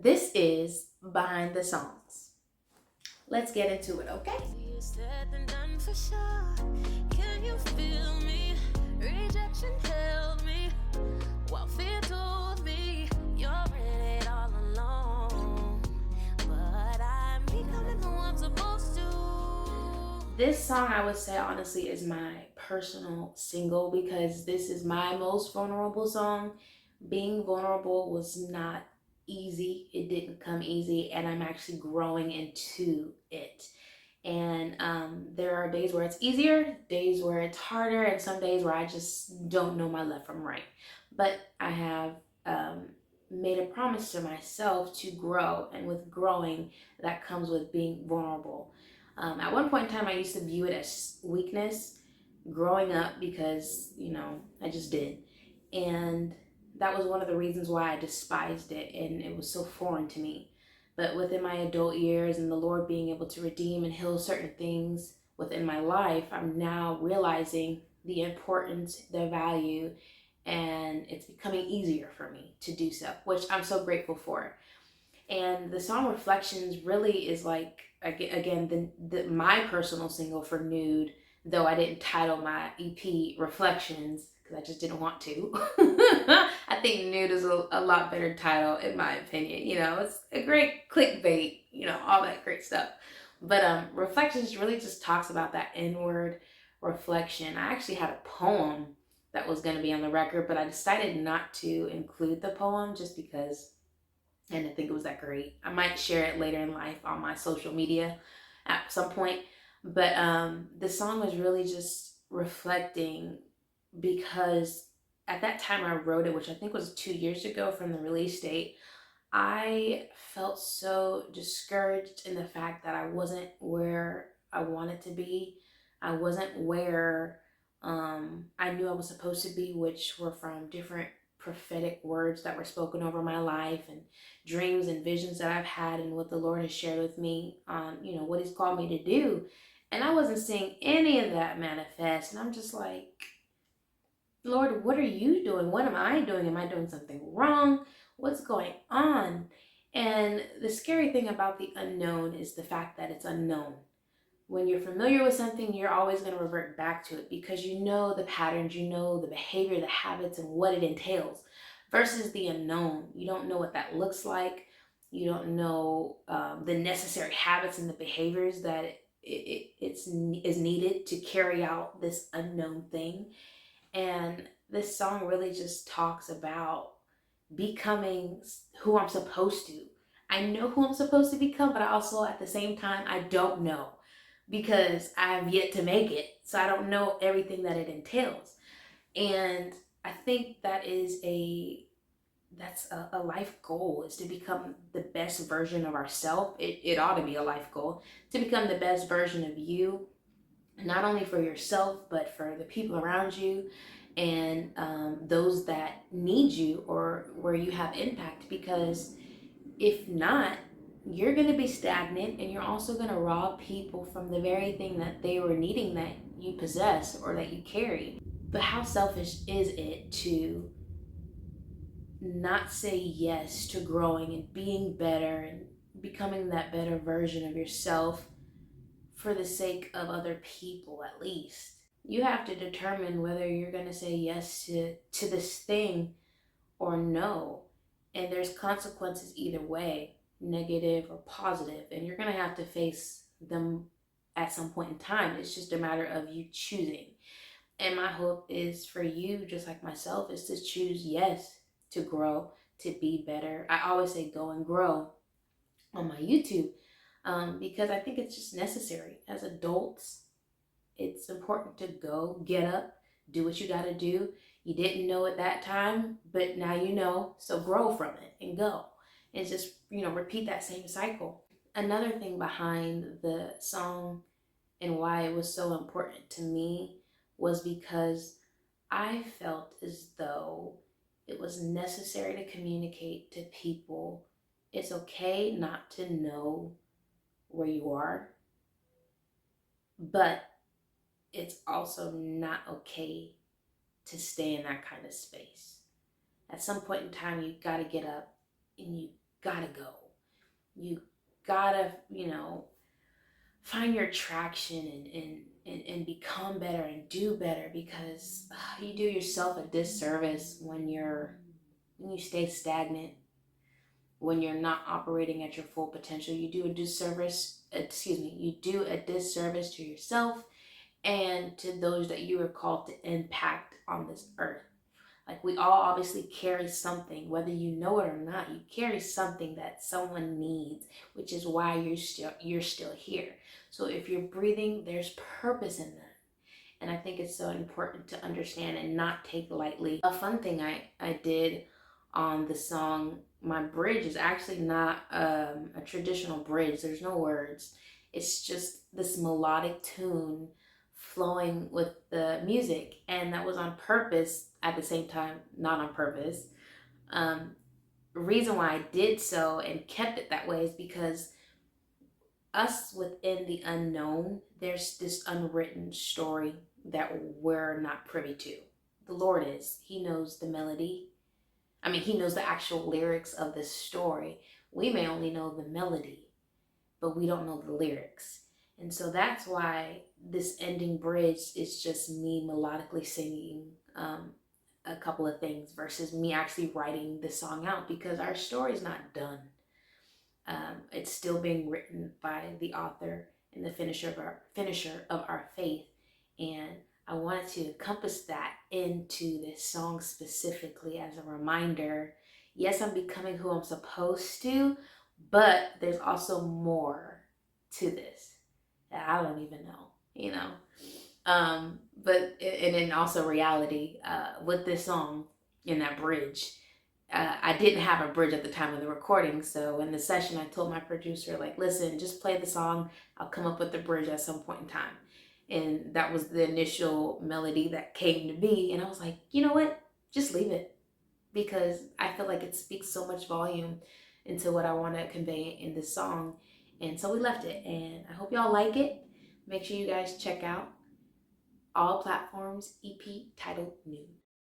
This is Behind the Songs. Let's get into it, okay? Said and done for sure. Can you feel me? Rejection held me while fear told me you're in it all alone. But I'm becoming who I'm supposed to. This song, I would say, honestly, is my personal single because this is my most vulnerable song. Being vulnerable was not easy. It didn't come easy, and I'm actually growing into it. And there are days where it's easier, days where it's harder, and some days where I just don't know my left from right. But I have made a promise to myself to grow, and with growing, that comes with being vulnerable. At one point in time, I used to view it as weakness growing up because, I just did. And that was one of the reasons why I despised it, and it was so foreign to me. But within my adult years and the Lord being able to redeem and heal certain things within my life, I'm now realizing the importance, the value, and it's becoming easier for me to do so, which I'm so grateful for. And the song Reflections really is like, again, my personal single for Nude, though I didn't title my EP Reflections because I just didn't want to. I think Nude is a lot better title in my opinion. It's a great clickbait, all that great stuff. But Reflections really just talks about that inward reflection. I actually had a poem that was going to be on the record, but I decided not to include the poem just because I didn't think it was that great. I might share it later in life on my social media at some point. But the song was really just reflecting because at that time I wrote it, which I think was 2 years ago from the release date. I felt so discouraged in the fact that I wasn't where I wanted to be. I wasn't where I knew I was supposed to be, which were from different prophetic words that were spoken over my life and dreams and visions that I've had and what the Lord has shared with me on, what He's called me to do. And I wasn't seeing any of that manifest. And I'm just like, Lord, what are you doing? What am I doing? Am I doing something wrong? What's going on? And the scary thing about the unknown is the fact that it's unknown. When you're familiar with something, you're always going to revert back to it because you know the patterns, you know the behavior, the habits, and what it entails. Versus the unknown, you don't know what that looks like. You don't know the necessary habits and the behaviors that is needed to carry out this unknown thing. And this song really just talks about becoming who I'm supposed to. I know who I'm supposed to become, but I also at the same time, I don't know because I've yet to make it. So I don't know everything that it entails. And I think that's a life goal, is to become the best version of ourselves. It ought to be a life goal to become the best version of you, not only for yourself, but for the people around you and those that need you or where you have impact. Because if not, you're going to be stagnant, and you're also going to rob people from the very thing that they were needing that you possess or that you carry. But how selfish is it to not say yes to growing and being better and becoming that better version of yourself for the sake of other people? At least you have to determine whether you're going to say yes to this thing or no. And there's consequences either way, negative or positive, and you're going to have to face them at some point in time. It's just a matter of you choosing. And my hope is for you, just like myself, is to choose yes, to grow, to be better. I always say go and grow on my YouTube because I think it's just necessary. As adults, it's important to go, get up, do what you got to do. You didn't know at that time, but now you know, so grow from it and go. And just, repeat that same cycle. Another thing behind the song and why it was so important to me was because I felt as though it was necessary to communicate to people it's okay not to know where you are, but it's also not okay to stay in that kind of space. At some point in time, you got to get up and you gotta go. You gotta, find your traction and become better and do better, because you do yourself a disservice when you stay stagnant, when you're not operating at your full potential. You do a disservice, you do a disservice to yourself and to those that you are called to impact on this earth. Like, we all obviously carry something, whether you know it or not. You carry something that someone needs, which is why you're still here. So if you're breathing, there's purpose in that. And I think it's so important to understand and not take lightly. A fun thing I did on the song, my bridge is actually not a traditional bridge. There's no words. It's just this melodic tune flowing with the music. And that was on purpose, at the same time, not on purpose. Um, reason why I did so and kept it that way is because us within the unknown, there's this unwritten story that we're not privy to. The Lord is. He knows the melody. I mean, He knows the actual lyrics of this story. We may only know the melody, but we don't know the lyrics. And so that's why this ending bridge is just me melodically singing a couple of things versus me actually writing the song out, because our story's not done. It's still being written by the author and the finisher of our faith. And I wanted to encompass that into this song specifically as a reminder. Yes, I'm becoming who I'm supposed to, but there's also more to this that I don't even know. But and then also reality with this song in that bridge. I didn't have a bridge at the time of the recording, so in the session, I told my producer, like, listen, just play the song. I'll come up with the bridge at some point in time. And that was the initial melody that came to be. And I was like, you know what? Just leave it, because I feel like it speaks so much volume into what I want to convey in this song. And so we left it. And I hope y'all like it. Make sure you guys check out all platforms EP titled Nude.